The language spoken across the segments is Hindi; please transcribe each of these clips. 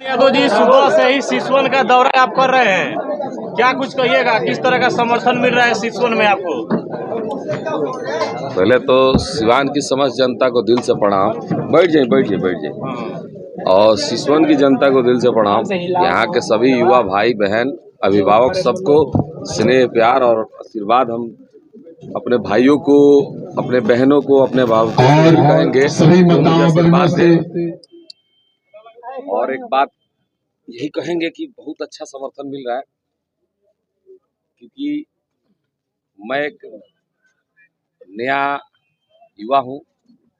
यादव जी सुबह से ही सिसवन का दौरा आप कर रहे हैं, क्या कुछ कहिएगा, किस तरह का समर्थन मिल रहा है सिसवन में आपको? पहले तो सिवान की समस्त जनता को दिल से प्रणाम। बैठ जाइए। और सिसवन की जनता को दिल से प्रणाम। यहाँ के सभी युवा भाई बहन अभिभावक सबको स्नेह प्यार और आशीर्वाद हम अपने भाइयों को, अपने बहनों को, अपने भाइयों को कहेंगे मुझे आशीर्वाद दें। और एक बात यही कहेंगे कि बहुत अच्छा समर्थन मिल रहा है, क्योंकि मैं एक नया युवा हूँ।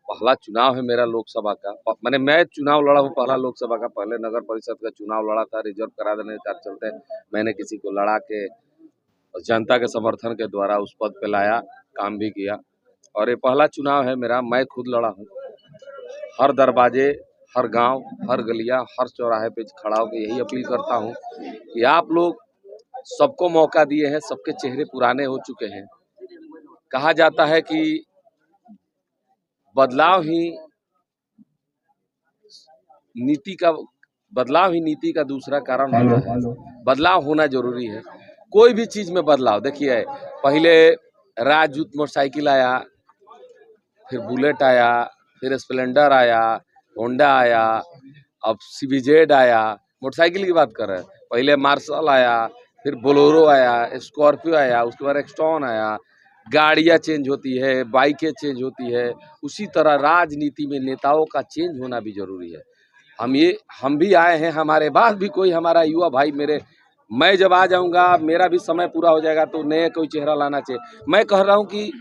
पहला चुनाव है मेरा लोकसभा का, मैंने मैं चुनाव लड़ा हूँ पहला लोकसभा का। पहले नगर परिषद का चुनाव लड़ा था, रिजर्व करा देने के चलते मैंने किसी को लड़ा के जनता के समर्थन के द्वारा उस पद पे लाया, काम भी किया। और ये पहला चुनाव है मेरा, मैं खुद लड़ा हूँ। हर दरवाजे, हर गांव, हर गलिया, हर चौराहे पे खड़ा होकर यही अपील करता हूँ कि आप लोग सबको मौका दिए हैं, सबके चेहरे पुराने हो चुके हैं। कहा जाता है कि बदलाव ही नीति का दूसरा कारण होता है। बदलाव होना जरूरी है, कोई भी चीज में बदलाव। देखिए, पहले राजदूत मोटरसाइकिल आया, फिर बुलेट आया, फिर स्प्लेंडर आया, होंडा आया, अब सीबीजेड आया। मोटरसाइकिल की बात कर रहे हैं। पहले मार्शल आया, फिर बोलेरो आया, स्कॉर्पियो आया, उसके बाद एक्सटॉन आया। गाड़ियाँ चेंज होती है, बाइकें चेंज होती है। उसी तरह राजनीति में नेताओं का चेंज होना भी जरूरी है। हम भी आए हैं, हमारे बाद भी कोई हमारा युवा भाई मैं जब आ जाऊंगा, मेरा भी समय पूरा हो जाएगा, तो नए कोई चेहरा लाना चाहिए। मैं कह रहा हूं कि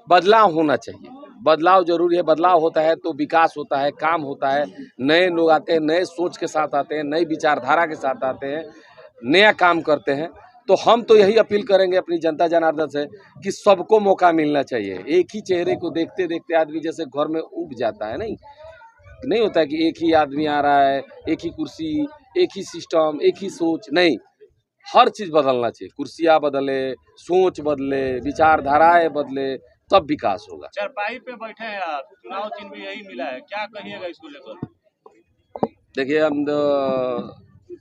बदलाव होना चाहिए, बदलाव जरूरी है। बदलाव होता है तो विकास होता है, काम होता है, नए लोग आते हैं, नए सोच के साथ आते हैं, नई विचारधारा के साथ आते हैं, नया काम करते हैं। तो हम तो यही अपील करेंगे अपनी जनता जनार्दन से कि सबको मौका मिलना चाहिए। एक ही चेहरे को देखते देखते आदमी जैसे घर में उब जाता है, नहीं होता है कि एक ही आदमी आ रहा है, एक ही कुर्सी, एक ही सिस्टम, एक ही सोच। नहीं, हर चीज बदलना चाहिए। कुर्सियां बदले, सोच बदले, विचारधाराएं बदले, तब विकास होगा। चारपाई पे बैठे हैं आप, चुनाव चिन्ह भी यही मिला है, क्या कहिएगा इसको लेकर? देखिए, हम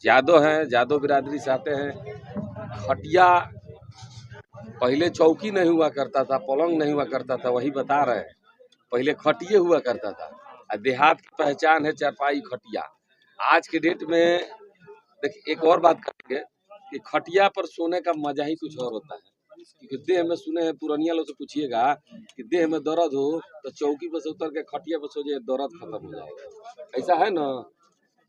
यादव हैं, यादव बिरादरी से आते हैं। खटिया पहले चौकी नहीं हुआ करता था, पलंग नहीं हुआ करता था, वही बता रहे हैं। पहले खटिया हुआ करता था। देहात की पहचान है चारपाई, खटिया। आज के डेट में देखिए, एक और बात करेंगे कि खटिया पर सोने का मजा ही कुछ और होता है। क्योंकि देह में, सुने हैं पुरानिया लोग से पूछिएगा कि देह में दर्द हो तो चौकी पर से उतर के खटिया पर सो जाए, दर्द खत्म हो जाएगा। ऐसा है ना?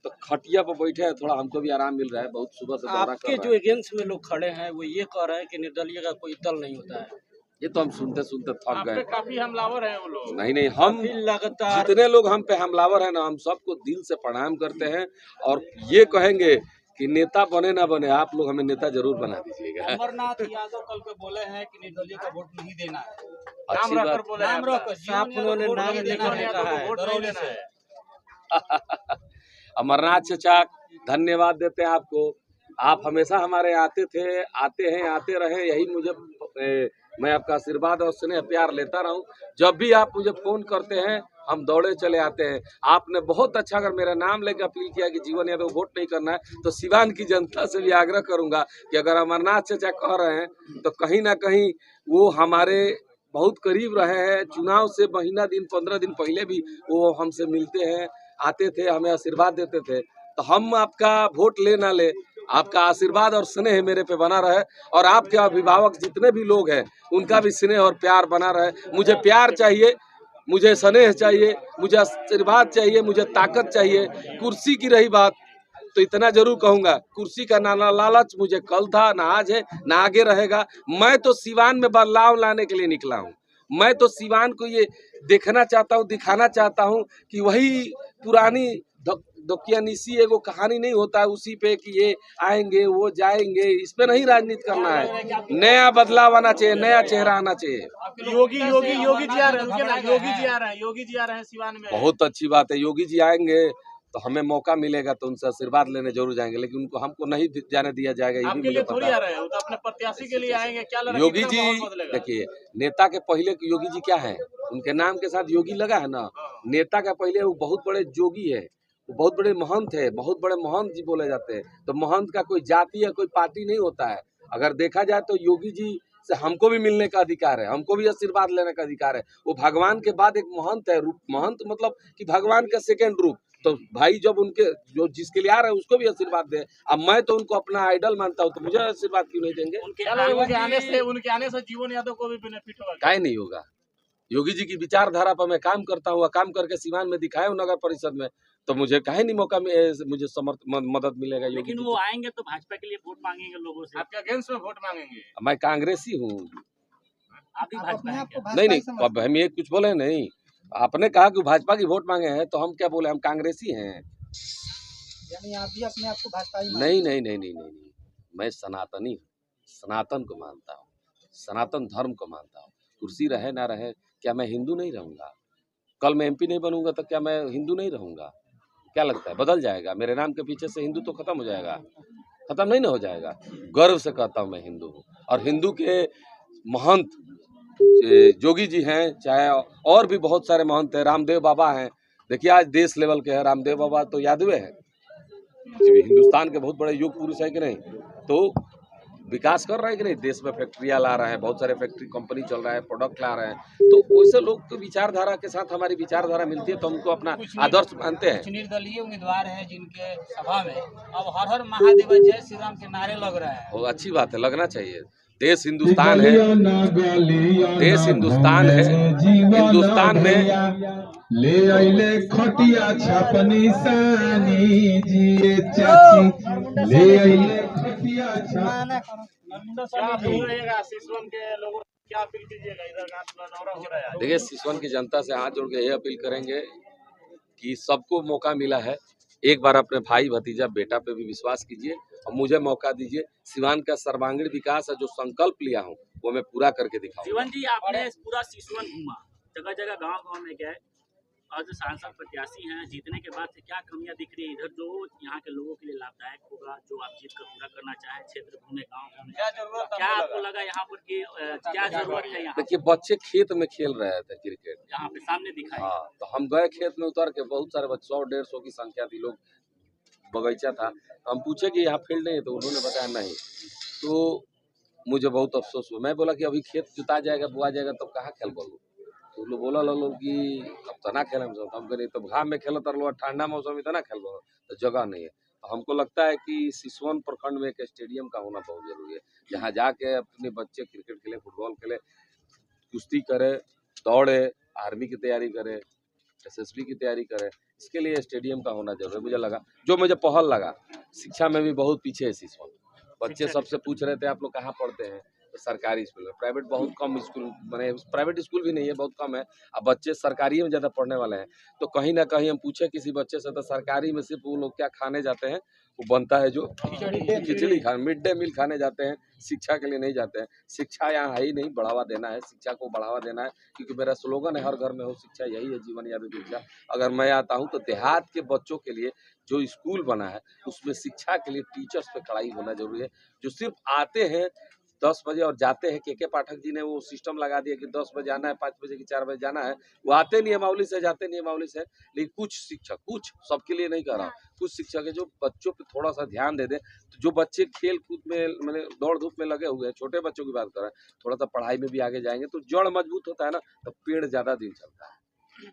तो खटिया पर बैठे हैं, थोड़ा हमको भी आराम मिल रहा है। बहुत सुबह से दौरा कर रहे हैं। जो अगेंस्ट में लोग खड़े हैं वो ये कह रहे हैं कि निर्दलीय का कोई दल नहीं होता है। ये तो हम सुनते सुनते थक गए। काफी हमलावर हैं वो लोग। नहीं, हम जितने लोग हम पे हमलावर हैं ना, हम सबको दिल से प्रणाम करते हैं। और ये कहेंगे कि नेता बने ना बने, आप लोग हमें नेता जरूर बना दीजिएगा। अमरनाथ यादव कल पे बोले हैं कि निर्दलीय का वोट नहीं देना है। अच्छी बात। नाम रखकर साफ उन्होंने नाम लेकर कहा है, वोट नहीं देना है। अमरनाथ चचा, धन्यवाद देते हैं आपको। आप हमेशा हमारे आते थे, आते हैं, आते रहे। यही मुझे मैं आपका आशीर्वाद और स्नेह प्यार लेता रहूं। जब भी आप मुझे फोन करते हैं, हम दौड़े चले आते हैं। आपने बहुत अच्छा, अगर मेरा नाम लेकर अपील किया कि जीवन यादव वोट नहीं करना है, तो सिवान की जनता से भी आग्रह करूंगा कि अगर अमरनाथ चचा कह रहे हैं तो कहीं ना कहीं वो हमारे बहुत करीब रहे हैं। चुनाव से महीना दिन 15 दिन पहले भी वो हमसे मिलते हैं, आते थे, हमें आशीर्वाद देते थे। तो हम आपका वोट ले ना ले, आपका आशीर्वाद और स्नेह मेरे पे बना रहे, और आपके अभिभावक जितने भी लोग हैं उनका भी स्नेह और प्यार बना रहे। मुझे प्यार चाहिए, मुझे स्नेह चाहिए, मुझे आशीर्वाद चाहिए, मुझे ताकत चाहिए। कुर्सी की रही बात, तो इतना जरूर कहूंगा, कुर्सी का ना लालच मुझे कल था, ना आज है, ना आगे रहेगा। मैं तो सिवान में बदलाव लाने के लिए निकला हूँ। मैं तो सिवान को ये देखना चाहता हूँ, दिखाना चाहता हूँ कि वही पुरानी दोकियानिसी एगो कहानी नहीं होता है उसी पे कि ये आएंगे वो जाएंगे। इस पे नहीं राजनीति करना है। नया बदलाव आना चाहिए, नया चेहरा आना चाहिए। योगी जी आ रहे हैं, योगी जी आ रहे हैं सिवान में। बहुत अच्छी बात है। योगी जी आएंगे तो हमें मौका मिलेगा तो उनसे आशीर्वाद लेने जरूर जाएंगे, लेकिन उनको हमको नहीं जाने दिया जाएगा। ये भी मुझे पता है। वो तो अपने प्रत्याशी के लिए आएंगे। क्या योगी जी, देखिए, नेता के पहले योगी जी क्या है, उनके नाम के साथ योगी लगा है ना। नेता का पहले वो बहुत बड़े जोगी है, वो बहुत बड़े महंत है, बहुत बड़े महंत जी बोले जाते हैं। तो महंत का कोई जाति या कोई पार्टी नहीं होता है। अगर देखा जाए तो योगी जी से हमको भी मिलने का अधिकार है, हमको भी आशीर्वाद लेने का अधिकार है। वो भगवान के बाद एक महंत है, रूप महंत मतलब कि भगवान का सेकंड रूप। तो भाई जब उनके जो जिसके लिए आ रहे हैं उसको भी आशीर्वाद दे। अब मैं तो उनको अपना आइडल मानता हूँ, तो मुझे आशीर्वाद क्यों नहीं देंगे? उनके आने से जीवन यादव को भी बेनिफिट होगा। काहे नहीं होगा? योगी जी की विचारधारा पर मैं काम करता हूँ, काम करके सिवान में दिखाया हूँ नगर परिषद में, तो मुझे काहे नहीं मौका मुझे मदद मिलेगा योगी लेकिन जी वो की। आएंगे तो भाजपा के लिए वोट मांगेंगे लोगों से। आपके अगेंस्ट में वोट मांगेंगे? मैं कांग्रेसी हूँ। आप भी भाजपा हैं क्या? नहीं, अब हम ये कुछ बोले नहीं। आपने कहा कि भाजपा की वोट मांगे हैं, तो हम क्या बोले? हम कांग्रेसी हैं। यानी आप भी अपने आप को भाजपा ही नहीं नहीं नहीं नहीं नहीं नहीं, मैं सनातनी हूँ, सनातन को मानता हूँ, सनातन धर्म को मानता हूँ। कुर्सी रहे ना रहे, क्या मैं हिंदू नहीं रहूंगा? कल मैं एमपी नहीं बनूंगा तो क्या मैं हिंदू नहीं रहूंगा? क्या लगता है बदल जाएगा? मेरे नाम के पीछे से हिंदू तो खत्म हो जाएगा? खत्म नहीं ना हो जाएगा। गर्व से कहता हूँ मैं हिंदू हूँ। और हिंदू के महंत जोगी जी हैं, चाहे और भी बहुत सारे महंत हैं, रामदेव बाबा हैं। देखिए आज देश लेवल के हैं रामदेव बाबा, तो यादवे हैं, हिंदुस्तान के बहुत बड़े युग पुरुष है कि नहीं? तो विकास कर रहे हैं कि नहीं? देश में फैक्ट्रियाँ ला रहे हैं, बहुत सारे फैक्ट्री कंपनी चल रहा है, प्रोडक्ट ला रहे हैं। तो वैसे लोग तो विचारधारा के साथ हमारी विचारधारा मिलती है, तो हमको अपना आदर्श मानते हैं। कुछ निर्दलीय उम्मीदवार हैं जिनके सभा में अब हर हर महादेव जय श्री राम के नारे लग रहे हैं। वो अच्छी बात है, लगना चाहिए। देश हिंदुस्तान है, देश हिंदुस्तान है। हिंदुस्तान में ले आइले खटिया छपनी सानी जी चाची, ले आइले खटिया छपनी। क्या अपील रहेगा सिसवन के लोगों को, क्या अपील कीजिएगा? इधर का दौरा हो रहा है। देखिए, सिसवन की जनता से हाथ जोड़ के यही अपील करेंगे कि सबको मौका मिला है, एक बार अपने भाई भतीजा बेटा पे भी विश्वास कीजिए और मुझे मौका दीजिए। सिवान का सर्वांगीण विकास है, जो संकल्प लिया हूँ वो मैं पूरा करके दिखाऊंगा। जीवन जी, आपने पूरा सिसवन घूमा, जगह जगह गांव में गए और जो सांसद प्रत्याशी हैं, जीतने के बाद से क्या कमियां दिख रही है इधर जो यहाँ के लोगों के लिए लाभदायक होगा, जो आप जीत कर पूरा करना चाहें? क्षेत्र घूमे, गाँव घूमे, क्या जरूरत है? क्या आपको लगा यहाँ पर कि क्या जरूरत है यहाँ? देखिए, बच्चे खेत में खेल रहे थे क्रिकेट, यहाँ पे सामने दिखाई। हाँ, तो हम गए खेत में उतर के, बहुत सारे बच्चे 100-150 की संख्या थी, लोग बगीचा था। हम पूछे कि यहाँ फील्ड नहीं है, तो उन्होंने बताया नहीं। तो मुझे बहुत अफसोस हुआ। मैं बोला कि अभी खेत जुता जाएगा, बुआ जाएगा, तब कहाँ खेल बोलूँ? तो लोग बोला लो कि अब तो ना खेल, हम कहीं तो घाम में खेल तर लो, ठंडा मौसम में तो ना खेल बोलो, तो जगह नहीं है। तो हमको लगता है कि सिसवन प्रखंड में एक स्टेडियम का होना बहुत जरूरी है, जहाँ जाके अपने बच्चे क्रिकेट खेले, फुटबॉल खेले, कुश्ती करे, दौड़े, आर्मी की तैयारी करे, एसएसबी की तैयारी करे। इसके लिए स्टेडियम का होना जरूरी है। मुझे लगा, जो मुझे पहल लगा, शिक्षा में भी बहुत पीछे है सिसवन। बच्चे सबसे पूछ रहे थे आप लोग कहाँ पढ़ते हैं, तो सरकारी स्कूल में, प्राइवेट बहुत कम स्कूल, मैंने प्राइवेट स्कूल भी नहीं है, बहुत कम है। अब बच्चे सरकारी में ज़्यादा पढ़ने वाले हैं। तो कहीं ना कहीं हम पूछे किसी बच्चे से, तो सरकारी में सिर्फ वो लोग क्या खाने जाते हैं, वो बनता है जो खिचड़ी खा, मिड डे मील खाने जाते हैं, शिक्षा के लिए नहीं जाते हैं। शिक्षा यहाँ है ही नहीं, बढ़ावा देना है, शिक्षा को बढ़ावा देना है, क्योंकि मेरा स्लोगन है हर घर में हो शिक्षा, यही है जीवन यादव शिक्षा। अगर मैं आता हूँ तो देहात के बच्चों के लिए जो स्कूल बना है, उसमें शिक्षा के लिए टीचर्स पे कड़ाई होना जरूरी है। जो सिर्फ आते हैं 10 बजे और जाते हैं, के पाठक जी ने वो सिस्टम लगा दिया कि 10 बजे आना है, 5 बजे की 4 बजे जाना है। वो आते नियमावली से, जाते नियमावली से। लेकिन कुछ शिक्षक, कुछ, सबके लिए नहीं कर रहा, कुछ शिक्षक है जो बच्चों पे थोड़ा सा ध्यान दे दें। तो जो बच्चे खेल कूद में, मैंने दौड़ धूप में लगे हुए हैं, छोटे बच्चों की बात कर रहे हैं, थोड़ा सा पढ़ाई में भी आगे जाएंगे तो जड़ मजबूत होता है ना, तो पेड़ ज्यादा दिन चलता है।